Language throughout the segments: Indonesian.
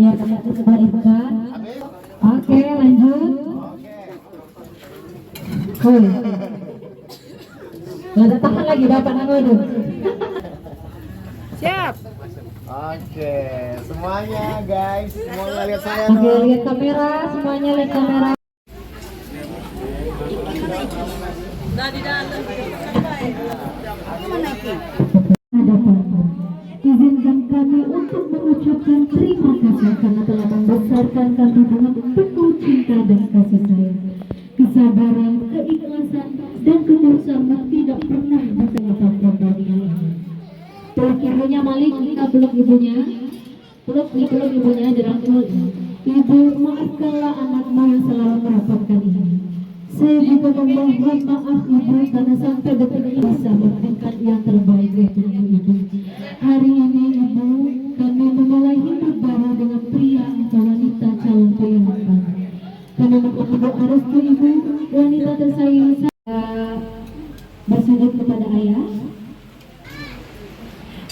Ya, kami sebaikkan. Oke, lanjut. Woi. Nggak tahan lagi Bapak Nangodo. Siap. Oke, semuanya guys, semuanya lihat saya Oke, dong. lihat kamera, semuanya lihat kamera. Dari dalam. Ada Bapak. Izinkan kami untuk mengucapkan terima kasih karena telah membesarkan kami dengan penuh cinta dan kasih sayang. Kesabaran, keikhlasan, dan ketulusan tidak pernah bisa apapun dari Allah. Peluk ibunya Malik, kita peluk ibunya. Peluk ibunya, dirangkul. Ibu, maafkanlah anakmu yang selalu merepotkan ini. Saya juga memohon maaf ibu karena sampai detik ini bisa memberikan yang terbaik untuk ibu. Hari ini ibu, kami memulai hidup baru dengan pria atau wanita calon pilihan kami. Kami memohon doa restu ibu, wanita tersayang. Saya bersujud kepada ayah.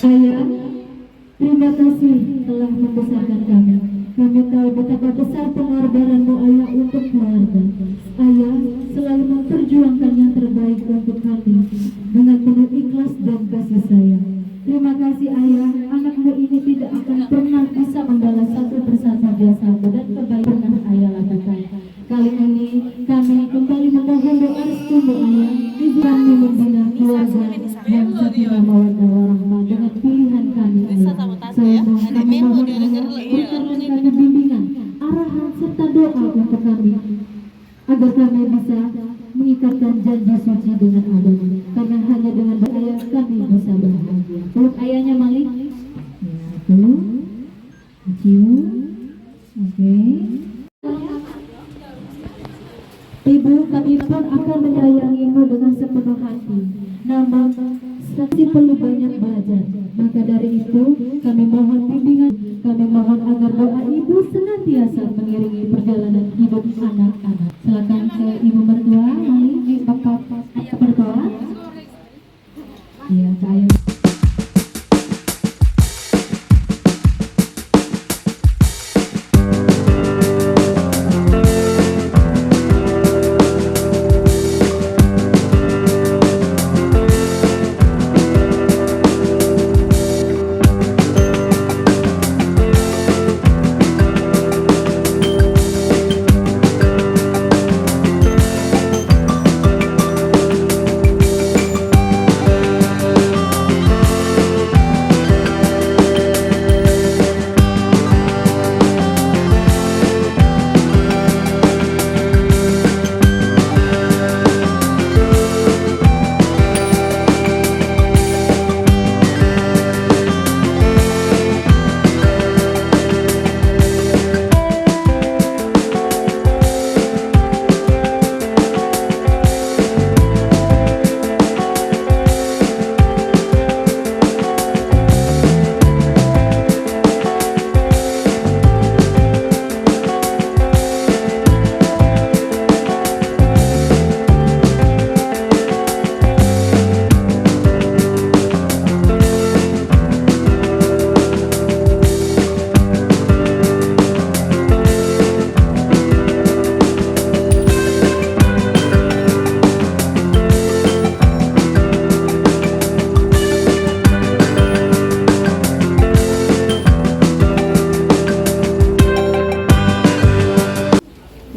Ayah, terima kasih telah membesarkan kami. Kami tahu betapa besar pengorbananmu ayah untuk keluarga. Ayah selalu memperjuangkan yang terbaik untuk kami dengan penuh ikhlas dan kasih sayang. Terima kasih ayah, anakmu ini tidak akan pernah bisa membalas satu persatu jasamu dan kebaikan yang ayah lakukan. Kali ini kami kembali memohon doa restumu ayah. Kami membina keluarga yang sakinah mawaddah warahmah dengan pilihan kami ayah. Semoga kami mohon ayah berikan kami bimbingan, arahan serta doa untuk kami agar kami bisa mengikatkan janji suci dengan agama. Karena hanya dengan ayah kami bisa bahagia. Peluk ayahnya Malik. Ya, peluk. Cium. Oke. Ibu, kami pun akan menyayangimu dengan sepenuh hati. Namun, saksi perlu banyak belajar. Maka dari itu, kami mohon bimbingan. Kami mohon agar doa ibu senantiasa mengiringi perjalanan hidup anak-anak. Silakan ke ibu mertua, Mali, bapak mertua. Iya, ke ayah.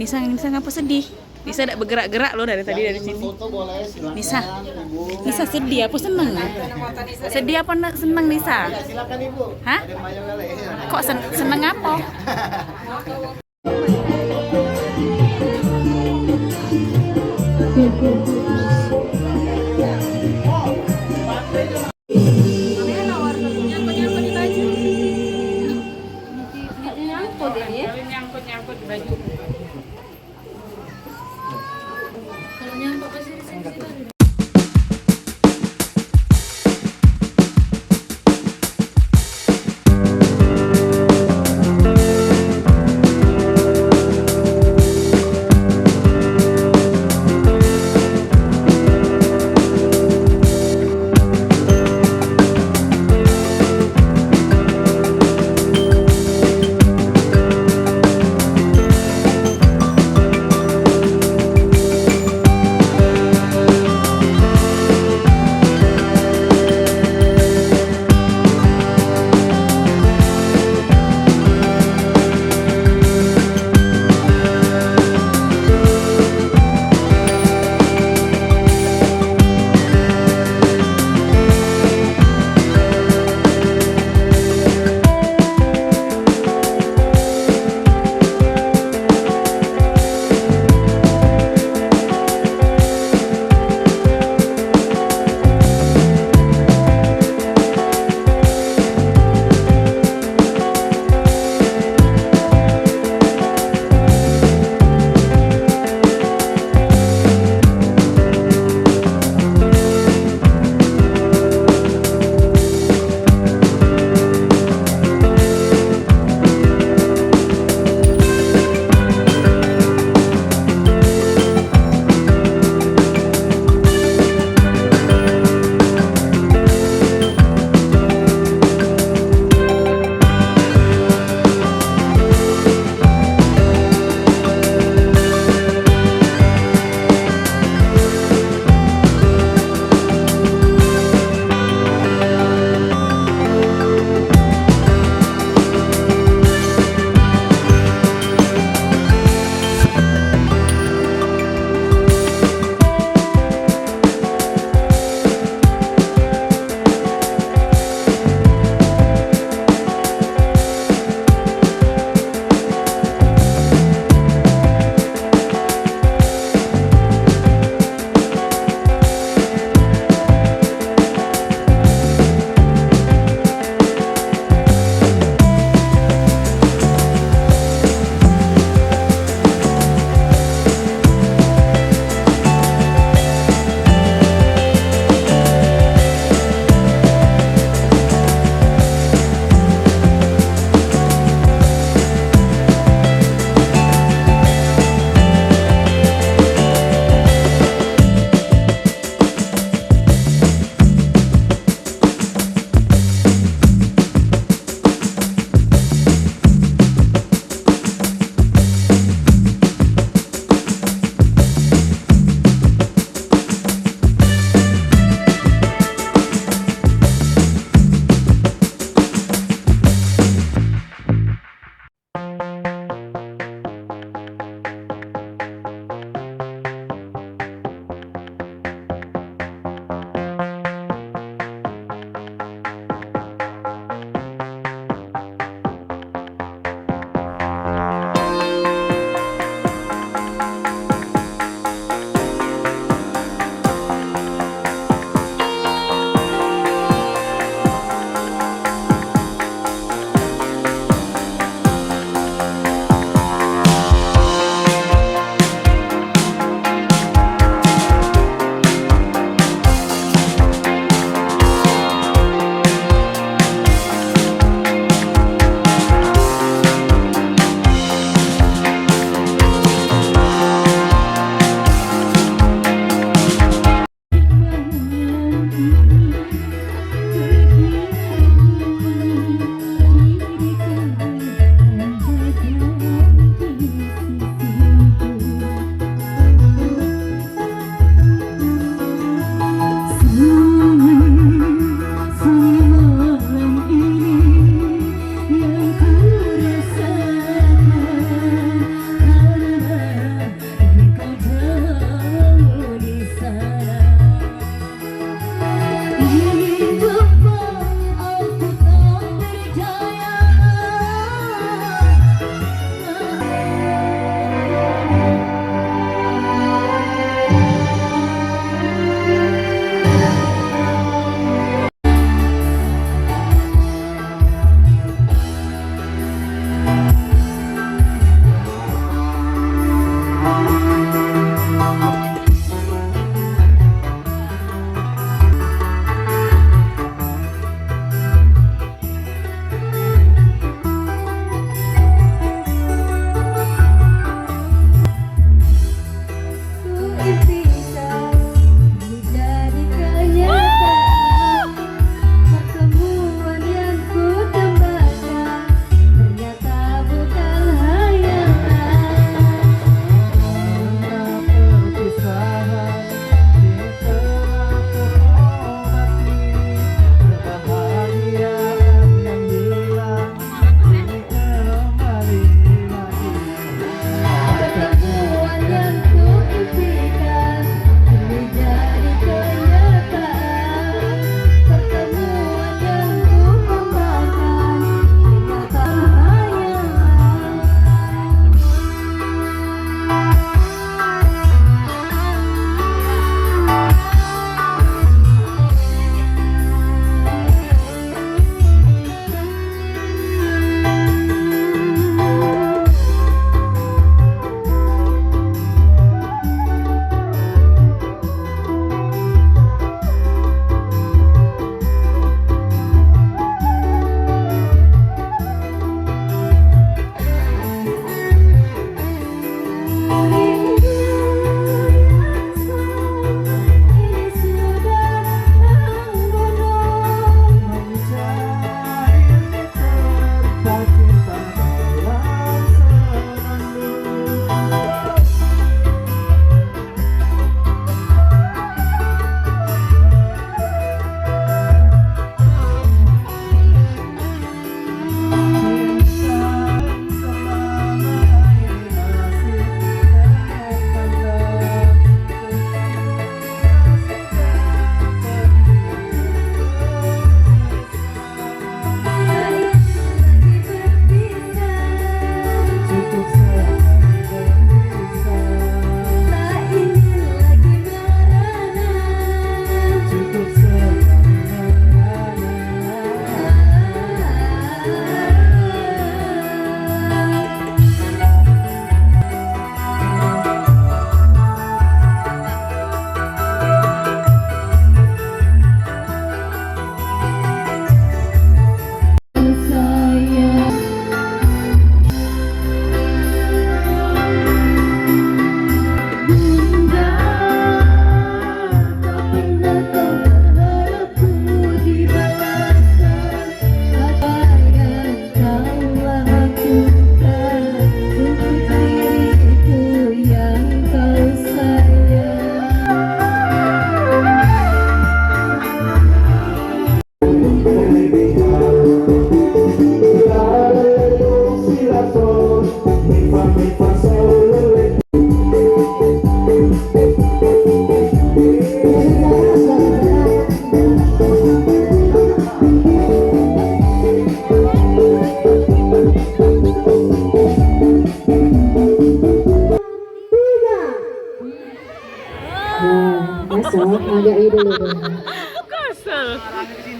Nisa ngapa sedih? Nisa tidak bergerak-gerak loh dari tadi dari sini. Nisa, Nisa sedih apa seneng? Sedih apa seneng Nisa? Silakan ibu. Hah? Kok seneng apa? Nyangkut di baju. Kalau nyangkut pasti di sini.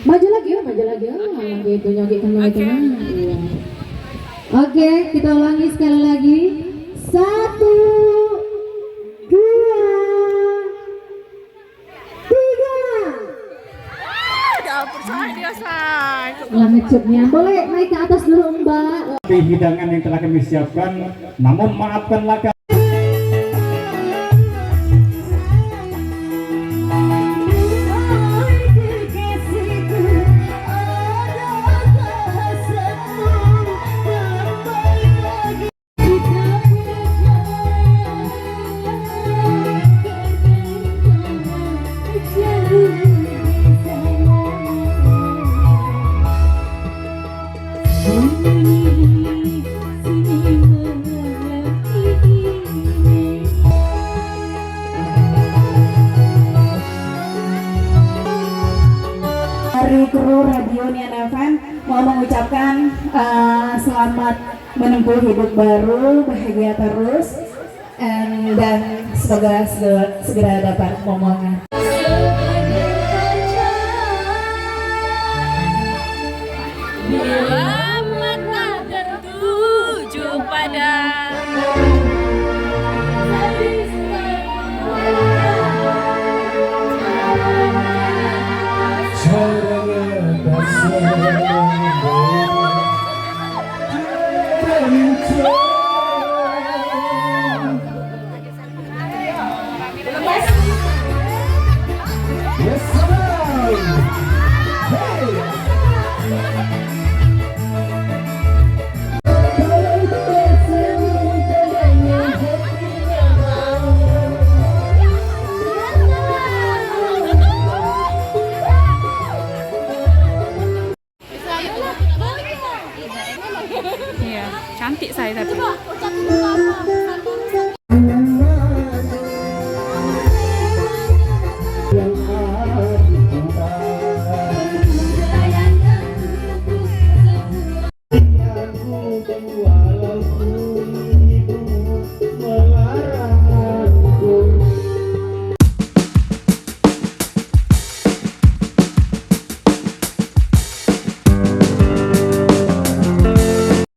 Maju lagi ya, gitu nyogek kena itu. Iya. Oke, kita ulangi sekali lagi. 1, 2, 3. Lah ngecupnya boleh naik ke atas dulu Mbak. Hidangan yang telah kami siapkan, namun maafkanlah kami. Dari kru Radio Nian FM mau mengucapkan selamat menempuh hidup baru, bahagia terus, dan semoga segera dapat momongan. Bila mata tertuju pada Caranya tak